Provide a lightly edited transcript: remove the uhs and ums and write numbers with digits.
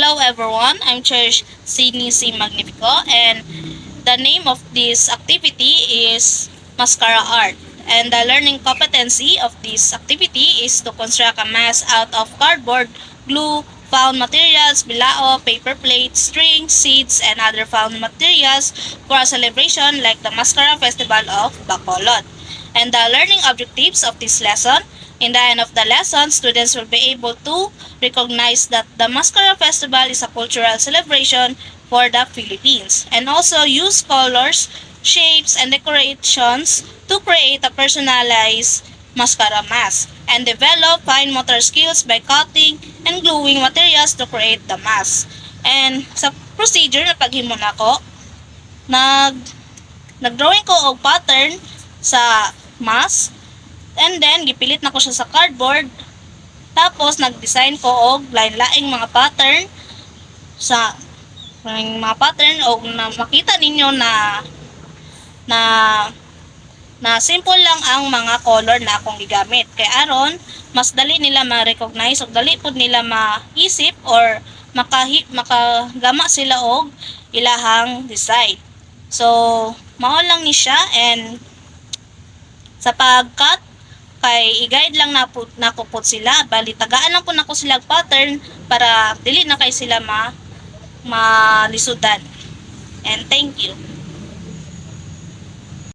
Hello everyone, I'm Cherish Sydney C. Magnifico, and the name of this activity is Mascara Art. And the learning competency of this activity is to construct a mask out of cardboard, glue, found materials, bilao, paper plates, strings, seeds, and other found materials for a celebration like the Mascara Festival of Bacolod. And the learning objectives of this lesson: in the end of the lesson, students will be able to recognize that the Mascara Festival is a cultural celebration for the Philippines, and also use colors, shapes, and decorations to create a personalized mascara mask, and develop fine motor skills by cutting and gluing materials to create the mask. And sa procedure na paghimo nako, nag nagdrawing ko og pattern sa mask, and then gipilit na ko siya sa cardboard. Tapos nag-design ko og lain-laing mga pattern sa mga pattern og na makita ninyo na na simple lang ang mga color na akong gigamit. Kay aron mas dali nila ma-recognize og dali pud nila maisip or makagama sila og ilahang design. So, mao lang ni siya, and sa pag-cut kay i-guide lang nako po sila, bali tagaan lang po nako sila pattern para dili na kay sila malisudan. And thank you.